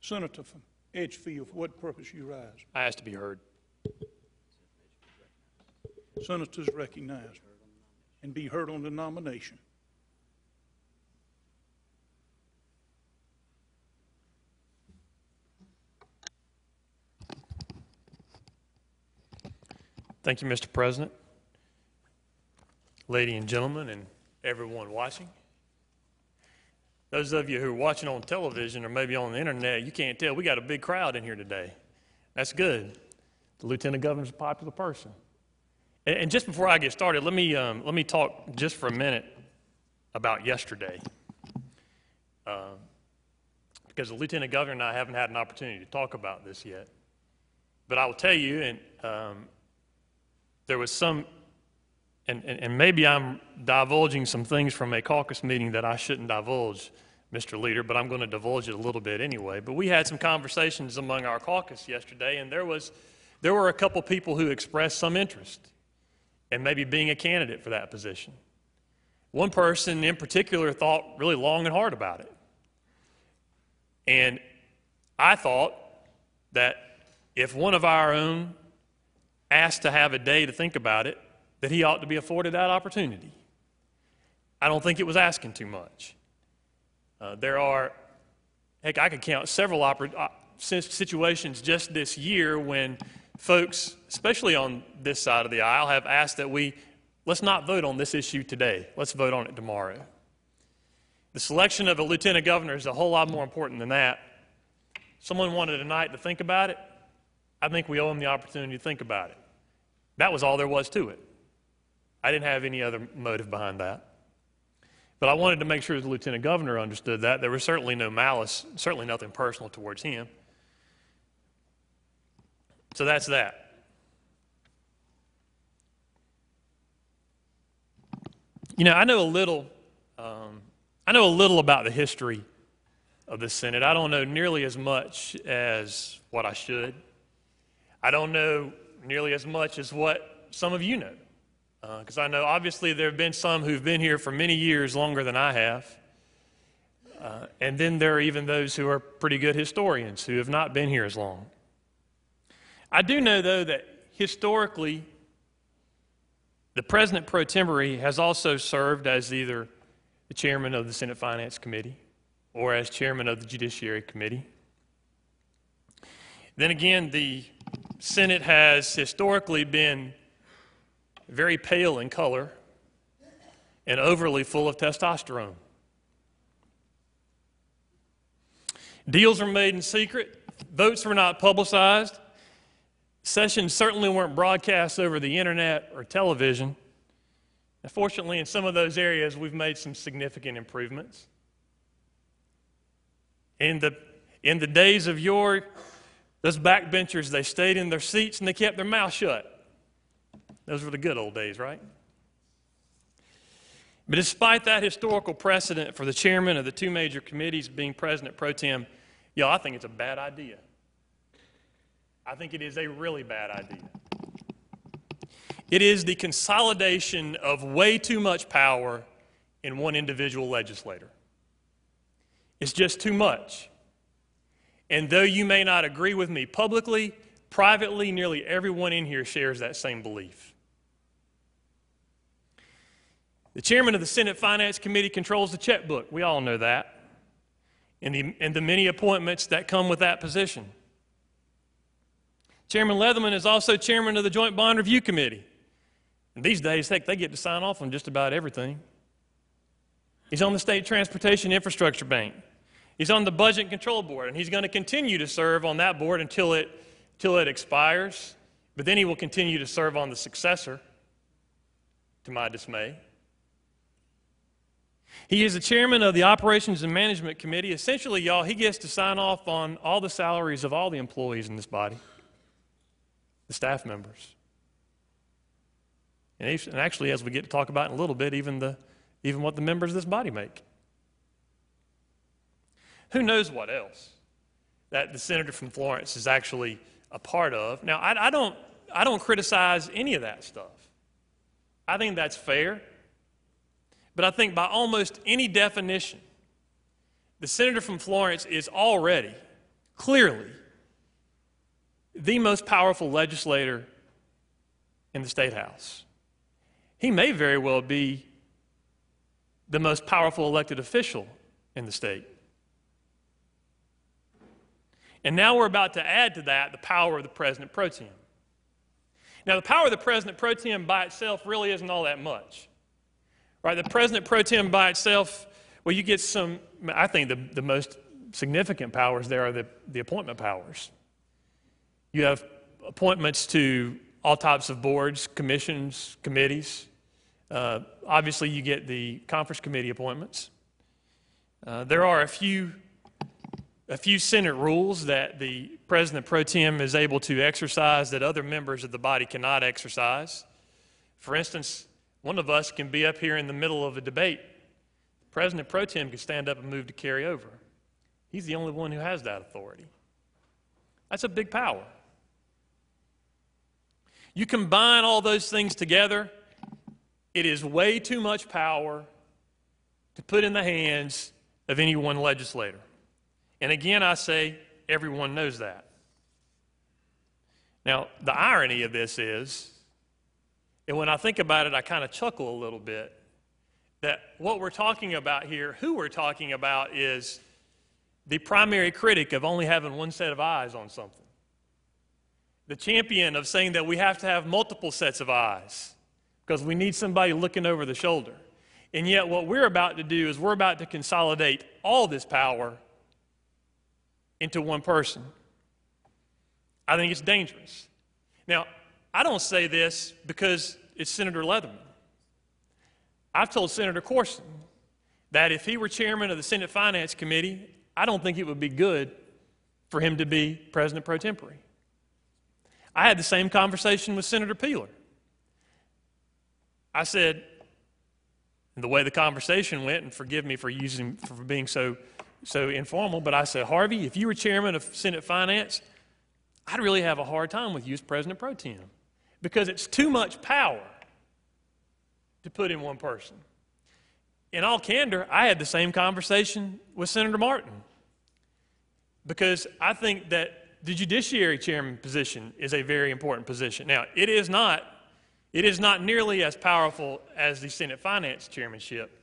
Senator from Edgefield, for what purpose you rise? I ask to be heard. Senators recognized and be heard on the nomination. Thank you, Mr. President. Ladies and gentlemen, and everyone watching. Those of you who are watching on television or maybe on the internet, you can't tell. We got a big crowd in here today. That's good. The Lieutenant Governor's a popular person. And just before I get started, let me talk just for a minute about yesterday. Because the Lieutenant Governor and I haven't had an opportunity to talk about this yet. But I will tell you, and there was some, and maybe I'm divulging some things from a caucus meeting that I shouldn't divulge, Mr. Leader, but I'm going to divulge it a little bit anyway. But we had some conversations among our caucus yesterday, and there were a couple people who expressed some interest in maybe being a candidate for that position. One person in particular thought really long and hard about it. And I thought that if one of our own asked to have a day to think about it, that he ought to be afforded that opportunity. I don't think it was asking too much. I could count several situations just this year when folks, especially on this side of the aisle, have asked that let's not vote on this issue today. Let's vote on it tomorrow. The selection of a lieutenant governor is a whole lot more important than that. Someone wanted a night to think about it. I think we owe them the opportunity to think about it. That was all there was to it. I didn't have any other motive behind that. But I wanted to make sure the lieutenant governor understood that. There was certainly no malice, certainly nothing personal towards him. So that's that. You know, I know a little about the history of the Senate. I don't know nearly as much as what I should. I don't know nearly as much as what some of you know. Because I know obviously there have been some who've been here for many years, longer than I have. And then there are even those who are pretty good historians who have not been here as long. I do know, though, that historically, the President pro tempore has also served as either the chairman of the Senate Finance Committee or as chairman of the Judiciary Committee. Then again, the Senate has historically been very pale in color and overly full of testosterone. Deals were made in secret. Votes were not publicized. Sessions certainly weren't broadcast over the internet or television. And fortunately, in some of those areas, we've made some significant improvements. In the days of yore, those backbenchers, they stayed in their seats and they kept their mouth shut. Those were the good old days, right? But despite that historical precedent for the chairman of the two major committees being president pro tem, I think it's a bad idea. I think it is a really bad idea. It is the consolidation of way too much power in one individual legislator. It's just too much. And though you may not agree with me publicly, privately, nearly everyone in here shares that same belief. The chairman of the Senate Finance Committee controls the checkbook. We all know that. And the many appointments that come with that position. Chairman Leatherman is also chairman of the Joint Bond Review Committee. And these days, heck, they get to sign off on just about everything. He's on the State Transportation Infrastructure Bank. He's on the Budget and Control Board, and he's going to continue to serve on that board until it expires. But then he will continue to serve on the successor, to my dismay. He is the chairman of the Operations and Management Committee. Essentially, y'all, he gets to sign off on all the salaries of all the employees in this body, the staff members. And actually, as we get to talk about in a little bit, even what the members of this body make. Who knows what else that the senator from Florence is actually a part of. Now, I don't criticize any of that stuff. I think that's fair. But I think by almost any definition, the senator from Florence is already clearly the most powerful legislator in the State House. He may very well be the most powerful elected official in the state. And now we're about to add to that the power of the President Pro Tem. Now, the power of the President Pro Tem by itself really isn't all that much. Right? The President Pro Tem by itself, well, you get some, I think the most significant powers there are the appointment powers. You have appointments to all types of boards, commissions, committees. Obviously, you get the conference committee appointments. There are a few Senate rules that the President Pro Tem is able to exercise that other members of the body cannot exercise. For instance, one of us can be up here in the middle of a debate. The President Pro Tem can stand up and move to carry over. He's the only one who has that authority. That's a big power. You combine all those things together, it is way too much power to put in the hands of any one legislator. And again, I say, everyone knows that. Now, the irony of this is, and when I think about it, I kind of chuckle a little bit, that what we're talking about here, who we're talking about, is the primary critic of only having one set of eyes on something. The champion of saying that we have to have multiple sets of eyes because we need somebody looking over the shoulder. And yet what we're about to do is we're about to consolidate all this power into one person. I think it's dangerous. Now, I don't say this because it's Senator Leatherman. I've told Senator Corson that if he were chairman of the Senate Finance Committee, I don't think it would be good for him to be President Pro Tempore. I had the same conversation with Senator Peeler. I said, and the way the conversation went, and forgive me for being so informal, but I said, Harvey, if you were chairman of Senate Finance, I'd really have a hard time with you as President Pro Tem because it's too much power to put in one person. In all candor, I had the same conversation with Senator Martin because I think that the Judiciary Chairman position is a very important position. Now, it is not nearly as powerful as the Senate Finance Chairmanship,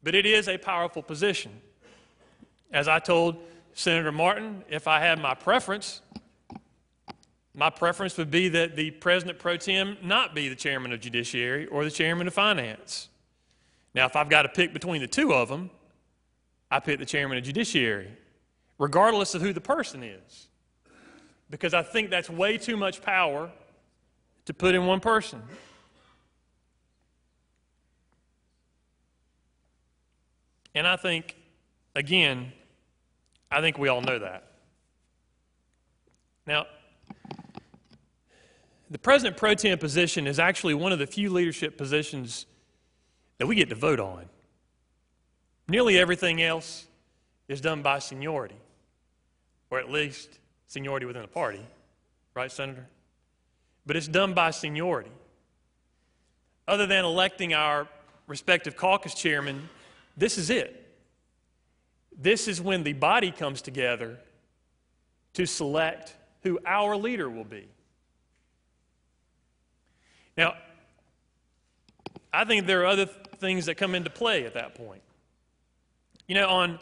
but it is a powerful position. As I told Senator Martin, if I had my preference would be that the President Pro Tem not be the Chairman of Judiciary or the Chairman of Finance. Now, if I've got to pick between the two of them, I pick the Chairman of Judiciary, regardless of who the person is, because I think that's way too much power to put in one person. And I think, again, I think we all know that. Now, the President Pro Tem position is actually one of the few leadership positions that we get to vote on. Nearly everything else is done by seniority, or at least seniority within the party, right, Senator? But it's done by seniority. Other than electing our respective caucus chairmen, this is it. This is when the body comes together to select who our leader will be. Now, I think there are other things that come into play at that point. You know,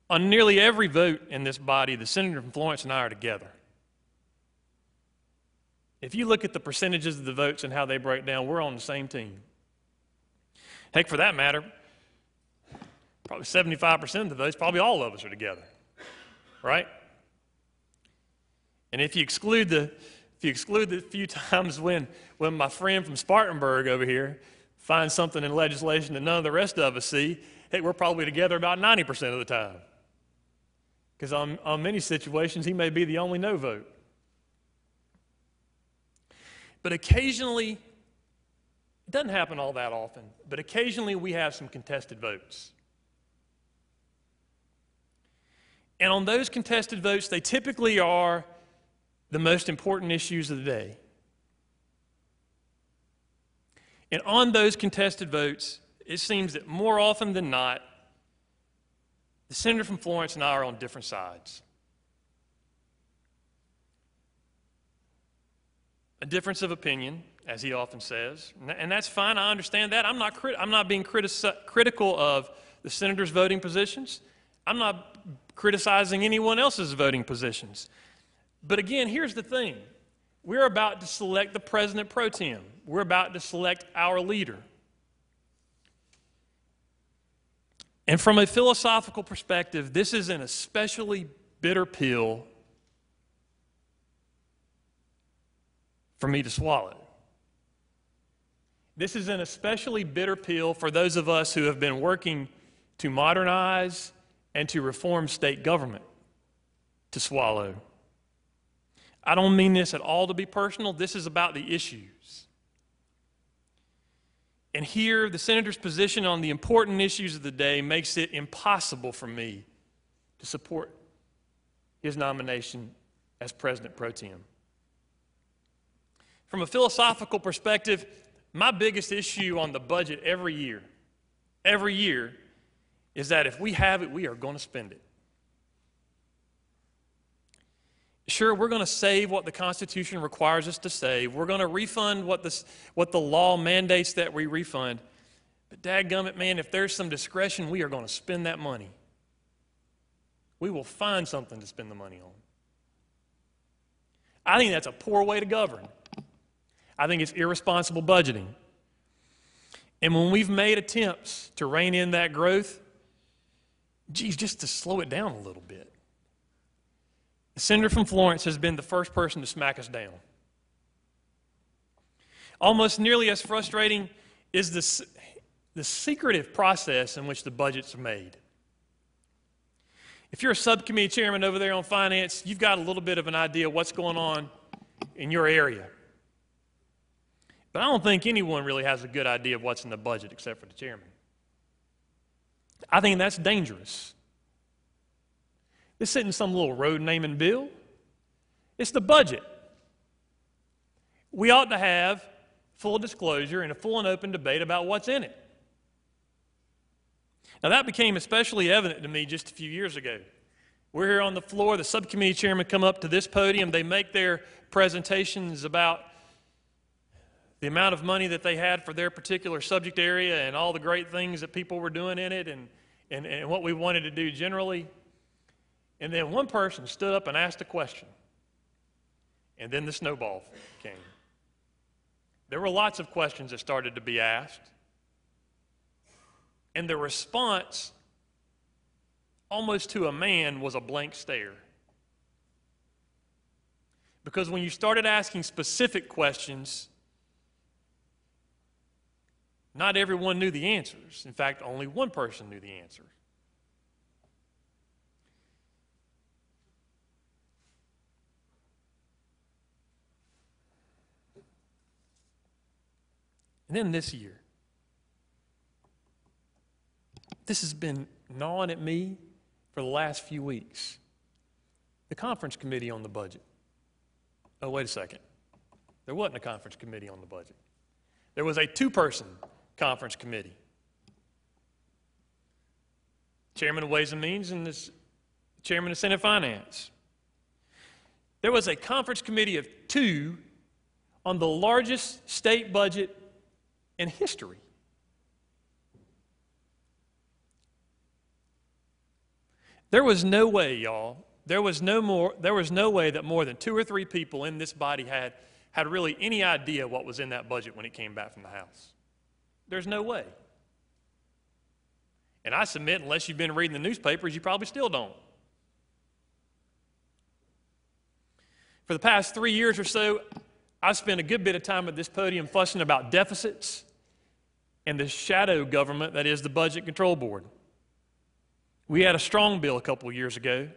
on nearly every vote in this body, the senator from Florence and I are together. If you look at the percentages of the votes and how they break down, we're on the same team. Heck, for that matter, probably 75% of the votes, probably all of us are together, right? And if you exclude the few times when my friend from Spartanburg over here finds something in legislation that none of the rest of us see, hey, we're probably together about 90% of the time. Because on many situations, he may be the only no vote. But occasionally, it doesn't happen all that often, but occasionally we have some contested votes. And on those contested votes, they typically are the most important issues of the day. And on those contested votes, it seems that more often than not, the senator from Florence and I are on different sides. a difference of opinion, as he often says, and that's fine. I understand that. I'm not being critical of the senator's voting positions. I'm not criticizing anyone else's voting positions. But again, here's the thing. We're about to select the president pro tem. We're about to select our leader. And from a philosophical perspective, this is an especially bitter pill for me to swallow. This is an especially bitter pill for those of us who have been working to modernize and to reform state government to swallow. I don't mean this at all to be personal. This is about the issues. And here, the senator's position on the important issues of the day makes it impossible for me to support his nomination as president pro tem. From a philosophical perspective, my biggest issue on the budget every year, is that if we have it, we are going to spend it. Sure, we're going to save what the Constitution requires us to save. We're going to refund what the law mandates that we refund. But dadgummit, man, if there's some discretion, we are going to spend that money. We will find something to spend the money on. I think that's a poor way to govern. I think it's irresponsible budgeting. And when we've made attempts to rein in that growth, just to slow it down a little bit. The senator from Florence has been the first person to smack us down. Almost nearly as frustrating is the secretive process in which the budgets are made. If you're a subcommittee chairman over there on finance, you've got a little bit of an idea of what's going on in your area. But I don't think anyone really has a good idea of what's in the budget except for the chairman. I think that's dangerous. This isn't some little road naming bill. It's the budget. We ought to have full disclosure and a full and open debate about what's in it. Now, that became especially evident to me just a few years ago. We're here on the floor. The subcommittee chairmen come up to this podium. They make their presentations about the amount of money that they had for their particular subject area and all the great things that people were doing in it and what we wanted to do generally. And then one person stood up and asked a question. And then the snowball came. There were lots of questions that started to be asked. And the response, almost to a man, was a blank stare. Because when you started asking specific questions, not everyone knew the answers. In fact, only one person knew the answers. And then this year, this has been gnawing at me for the last few weeks. The conference committee on the budget. Oh, wait a second. There wasn't a conference committee on the budget. There was a two-person conference committee. Chairman of Ways and Means and the chairman of Senate Finance. There was a conference committee of two on the largest state budget in history. There was no way, y'all, there was no way that more than 2 or 3 people in this body had really any idea what was in that budget when it came back from the House. There's no way. And I submit, unless you've been reading the newspapers, you probably still don't. For the past 3 years or so, I've spent a good bit of time at this podium fussing about deficits and the shadow government that is the Budget Control Board. We had a strong bill a couple of years ago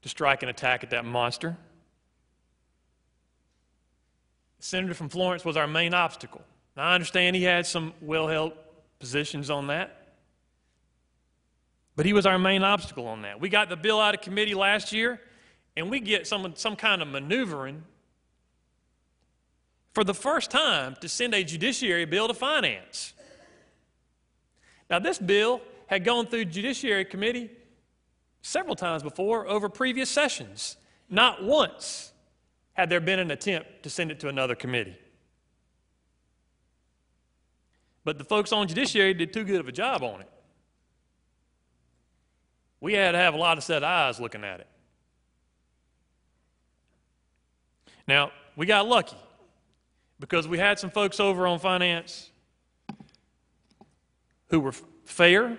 to strike an attack at that monster. The senator from Florence was our main obstacle. Now, I understand he had some well-held positions on that, but he was our main obstacle on that. We got the bill out of committee last year, and we get some kind of maneuvering for the first time to send a judiciary bill to finance. Now, this bill had gone through Judiciary Committee several times before over previous sessions. Not once had there been an attempt to send it to another committee. But the folks on Judiciary did too good of a job on it. We had to have a lot of set eyes looking at it. Now, we got lucky because we had some folks over on finance who were fair,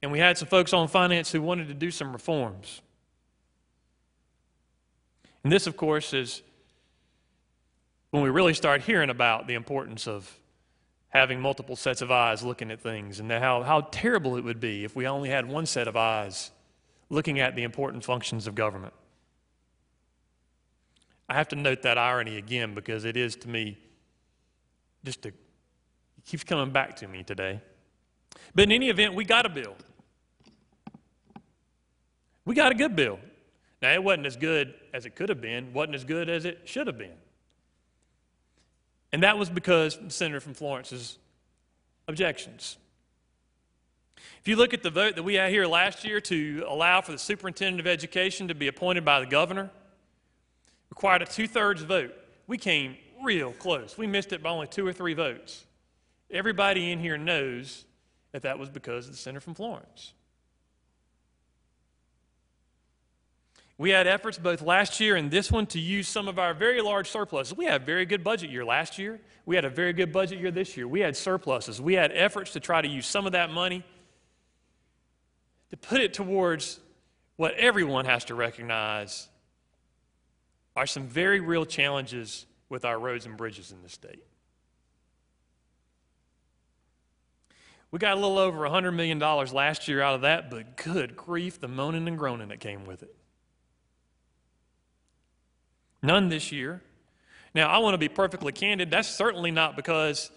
and we had some folks on finance who wanted to do some reforms. And this, of course, is when we really start hearing about the importance of having multiple sets of eyes looking at things, and how terrible it would be if we only had one set of eyes looking at the important functions of government. I have to note that irony again because it is, to me, it keeps coming back to me today. But in any event, we got a bill. We got a good bill. Now, it wasn't as good as it could have been, wasn't as good as it should have been. And that was because of the senator from Florence's objections. If you look at the vote that we had here last year to allow for the superintendent of education to be appointed by the governor, required a 2/3 vote. We came real close. We missed it by only 2 or 3 votes. Everybody in here knows that that was because of the senator from Florence. We had efforts both last year and this one to use some of our very large surpluses. We had a very good budget year last year. We had a very good budget year this year. We had surpluses. We had efforts to try to use some of that money to put it towards what everyone has to recognize are some very real challenges with our roads and bridges in this state. We got a little over $100 million last year out of that, but good grief, the moaning and groaning that came with it. None this year. Now, I want to be perfectly candid. That's certainly not because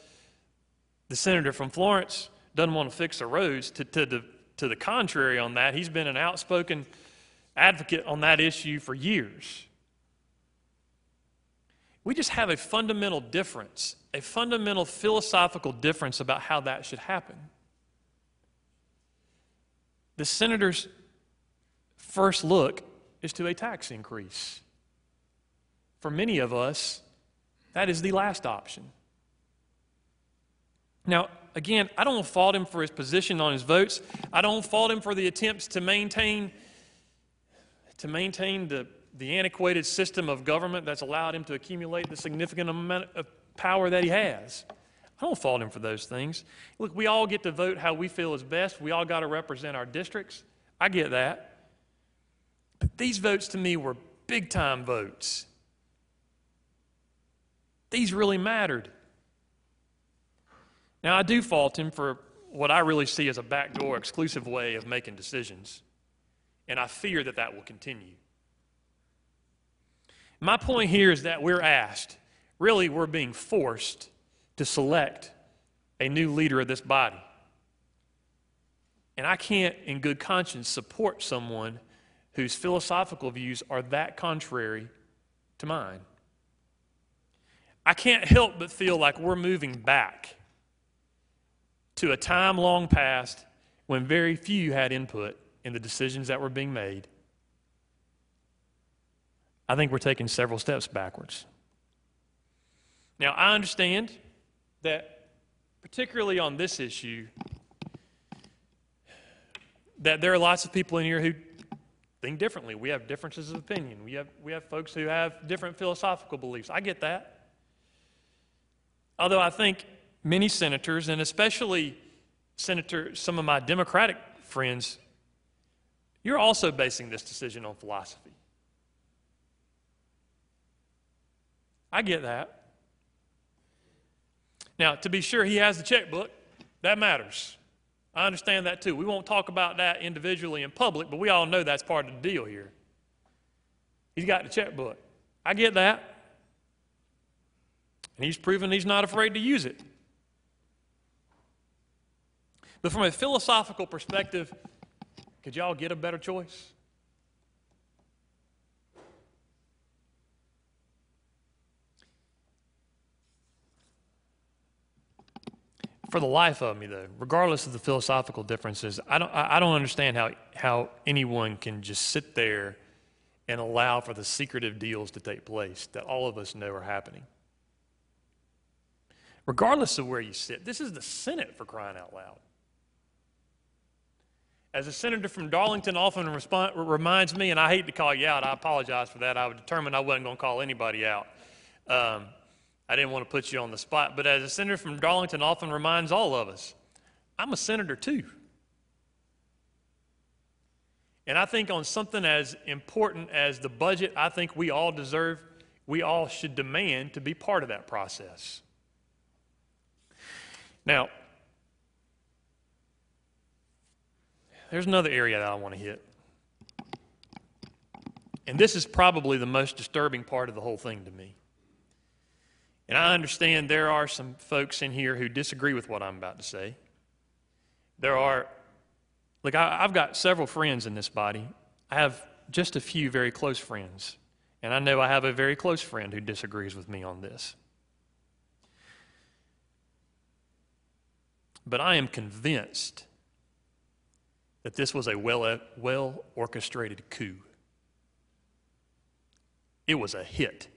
the senator from Florence doesn't want to fix the roads. To the contrary on that, he's been an outspoken advocate on that issue for years. We just have a fundamental difference, a fundamental philosophical difference about how that should happen. The senator's first look is to a tax increase. For many of us, that is the last option. Now, again, I don't fault him for his position on his votes. I don't fault him for the attempts to maintain the antiquated system of government that's allowed him to accumulate the significant amount of power that he has. I don't fault him for those things. Look, we all get to vote how we feel is best. We all got to represent our districts. I get that. But these votes to me were big-time votes. These really mattered. Now, I do fault him for what I really see as a backdoor exclusive way of making decisions, and I fear that that will continue. My point here is that we're asked, really we're being forced to select a new leader of this body. And I can't, in good conscience, support someone whose philosophical views are that contrary to mine. I can't help but feel like we're moving back to a time long past when very few had input in the decisions that were being made. I think we're taking several steps backwards. Now, I understand that, particularly on this issue, that there are lots of people in here who think differently. We have differences of opinion. We have folks who have different philosophical beliefs. I get that. Although I think many senators, and especially some of my Democratic friends, you're also basing this decision on philosophy. I get that. Now, to be sure, he has the checkbook. That matters. I understand that too. We won't talk about that individually in public, but we all know that's part of the deal here. He's got the checkbook. I get that. And he's proven he's not afraid to use it. But from a philosophical perspective, could y'all get a better choice? For the life of me, though, regardless of the philosophical differences, I don't understand how anyone can just sit there and allow for the secretive deals to take place that all of us know are happening. Regardless of where you sit, this is the Senate, for crying out loud. As a senator from Darlington often reminds me, and I hate to call you out, I apologize for that. I was determined I wasn't going to call anybody out. I didn't want to put you on the spot, but as a senator from Darlington often reminds all of us, I'm a senator too. And I think on something as important as the budget, I think we all should demand to be part of that process. Now, there's another area that I want to hit. And this is probably the most disturbing part of the whole thing to me. And I understand there are some folks in here who disagree with what I'm about to say. I've got several friends in this body. I have just a few very close friends. And I know I have a very close friend who disagrees with me on this. But I am convinced that this was a well-orchestrated coup. It was a hit.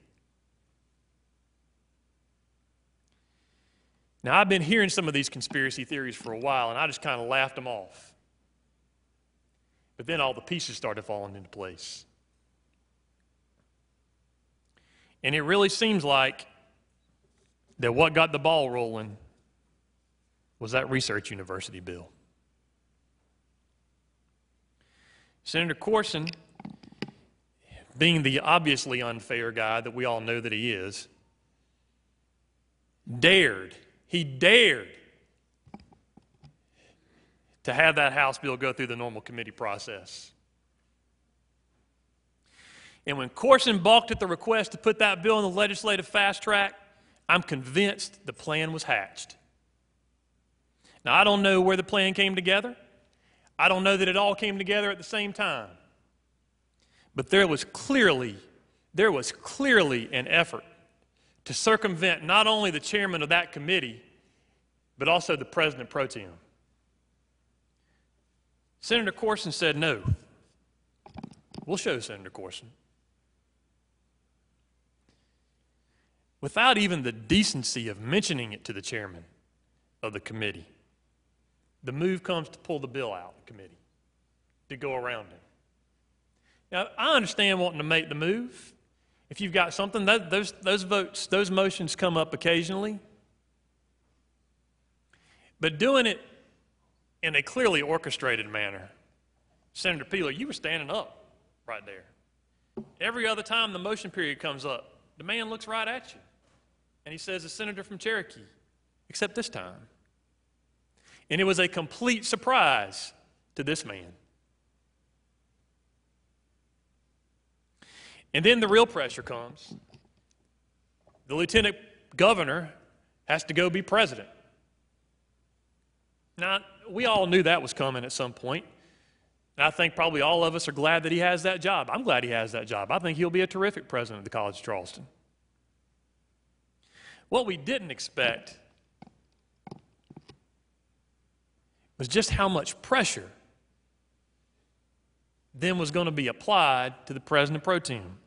Now, I've been hearing some of these conspiracy theories for a while, and I just kind of laughed them off. But then all the pieces started falling into place. And it really seems like that what got the ball rolling was that research university bill. Senator Corson, being the obviously unfair guy that we all know that he is, dared to have that House bill go through the normal committee process. And when Corson balked at the request to put that bill in the legislative fast track, I'm convinced the plan was hatched. Now, I don't know where the plan came together. I don't know that it all came together at the same time. But there was clearly an effort to circumvent not only the chairman of that committee, but also the president pro tem. Senator Corson said no. We'll show Senator Corson. Without even the decency of mentioning it to the chairman of the committee, the move comes to pull the bill out of committee, to go around him. Now, I understand wanting to make the move. If you've got something, those motions come up occasionally. But doing it in a clearly orchestrated manner, Senator Peeler, you were standing up right there. Every other time the motion period comes up, the man looks right at you. And he says, "The senator from Cherokee," except this time. And it was a complete surprise to this man. And then the real pressure comes. The lieutenant governor has to go be president. Now, we all knew that was coming at some point. And I think probably all of us are glad that he has that job. I'm glad he has that job. I think he'll be a terrific president of the College of Charleston. What we didn't expect was just how much pressure then was going to be applied to the president pro tem.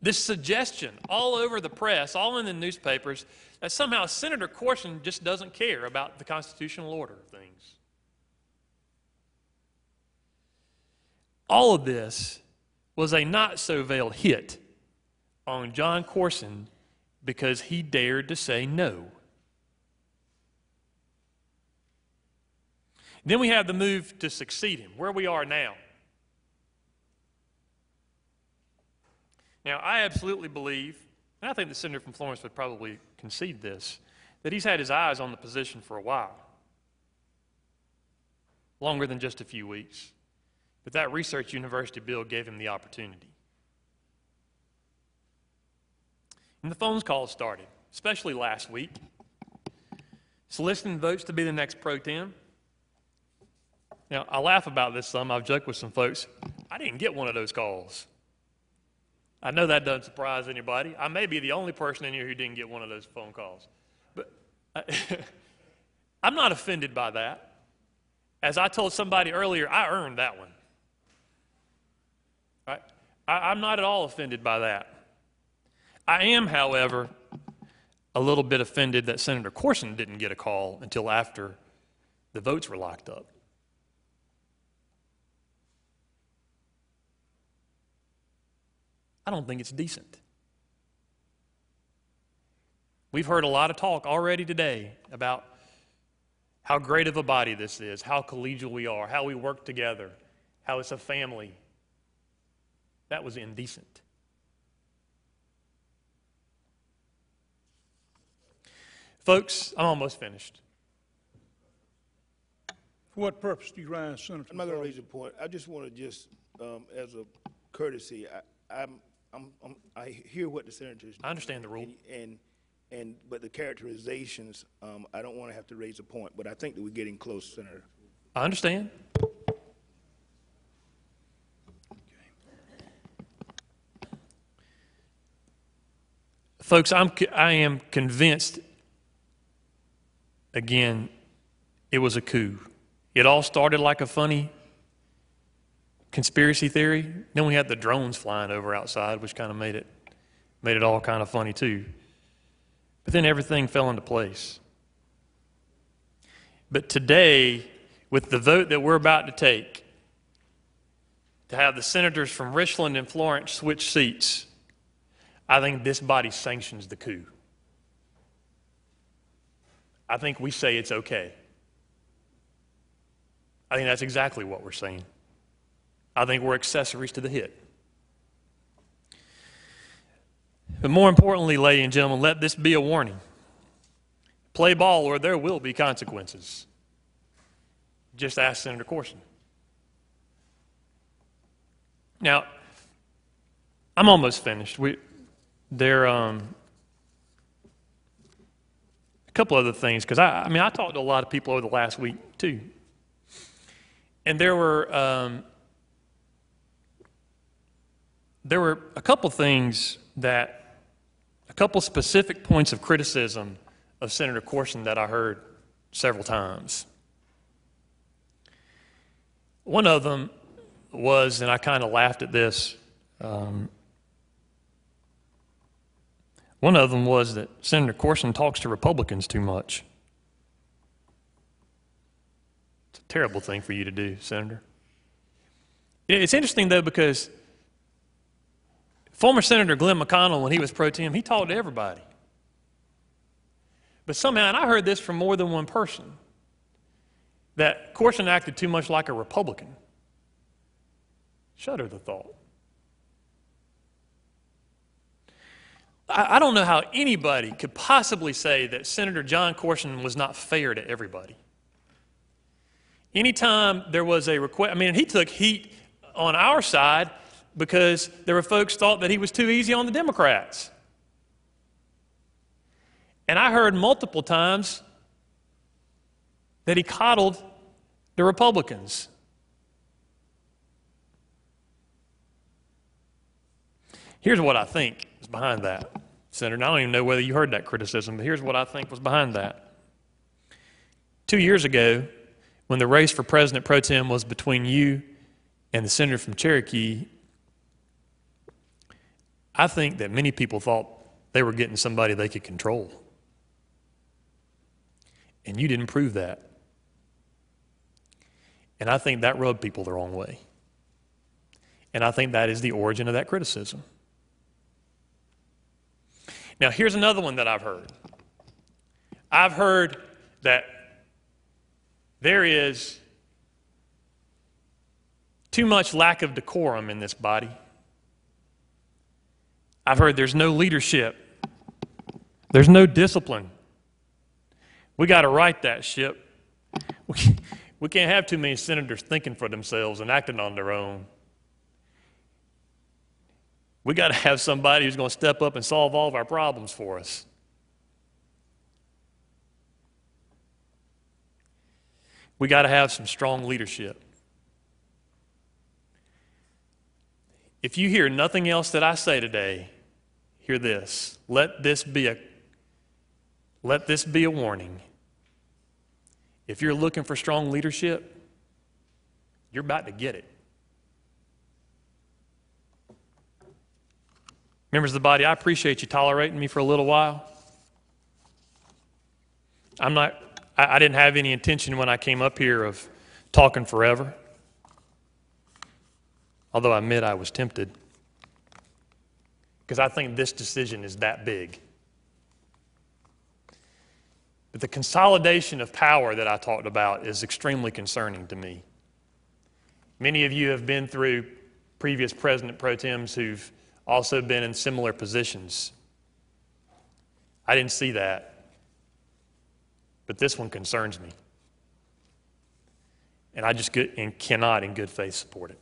This suggestion all over the press, all in the newspapers, that somehow Senator Corson just doesn't care about the constitutional order of things. All of this was a not-so-veiled hit on John Corson because he dared to say no. Then we have the move to succeed him, where we are now. Now, I absolutely believe, and I think the senator from Florence would probably concede this, that he's had his eyes on the position for a while, longer than just a few weeks. But that research university bill gave him the opportunity. And the phone calls started, especially last week, soliciting votes to be the next pro tem. Now, I laugh about this some. I've joked with some folks. I didn't get one of those calls. I know that doesn't surprise anybody. I may be the only person in here who didn't get one of those phone calls. But I'm not offended by that. As I told somebody earlier, I earned that one. Right? I'm not at all offended by that. I am, however, a little bit offended that Senator Corson didn't get a call until after the votes were locked up. I don't think it's decent. We've heard a lot of talk already today about how great of a body this is, how collegial we are, how we work together, how it's a family. That was indecent. Folks, I'm almost finished. For what purpose do you rise, Senator? I'm not going to raise a point. I just want to as a courtesy, I hear what the senators. I understand the rule. But the characterizations, I don't want to have to raise a point, but I think that we're getting close, Senator. I understand. Folks, I am convinced, again, it was a coup. It all started like a funny conspiracy theory. Then we had the drones flying over outside, which kind of made it all kind of funny too. But then everything fell into place. But today, with the vote that we're about to take, to have the senators from Richland and Florence switch seats, I think this body sanctions the coup. I think we say it's okay. I think that's exactly what we're saying. I think we're accessories to the hit. But more importantly, ladies and gentlemen, let this be a warning. Play ball or there will be consequences. Just ask Senator Corson. Now, I'm almost finished. There a couple other things, because I talked to a lot of people over the last week too. And there were a couple things a couple specific points of criticism of Senator Corson that I heard several times. One of them was, and I kind of laughed at this, one of them was that Senator Corson talks to Republicans too much. It's a terrible thing for you to do, Senator. It's interesting, though, because former Senator Glenn McConnell, when he was pro tem, he talked to everybody. But somehow, and I heard this from more than one person, that Corson acted too much like a Republican. Shudder the thought. I don't know how anybody could possibly say that Senator John Corson was not fair to everybody. Anytime there was a request, he took heat on our side because there were folks thought that he was too easy on the Democrats. And I heard multiple times that he coddled the Republicans. Here's what I think is behind that, Senator. And I don't even know whether you heard that criticism, but here's what I think was behind that. 2 years ago, when the race for President Pro Tem was between you and the senator from Cherokee, I think that many people thought they were getting somebody they could control. And you didn't prove that. And I think that rubbed people the wrong way. And I think that is the origin of that criticism. Now, here's another one that I've heard. I've heard that there is too much lack of decorum in this body. I've heard there's no leadership. There's no discipline. We got to right that ship. We can't have too many senators thinking for themselves and acting on their own. We got to have somebody who's going to step up and solve all of our problems for us. We got to have some strong leadership. If you hear nothing else that I say today, hear this. Let this be a warning. If you're looking for strong leadership, you're about to get it. Members of the body, I appreciate you tolerating me for a little while. I didn't have any intention when I came up here of talking forever, although I admit I was tempted, because I think this decision is that big. But the consolidation of power that I talked about is extremely concerning to me. Many of you have been through previous President Pro Tems who've also been in similar positions. I didn't see that, but this one concerns me. And I just cannot in good faith support it.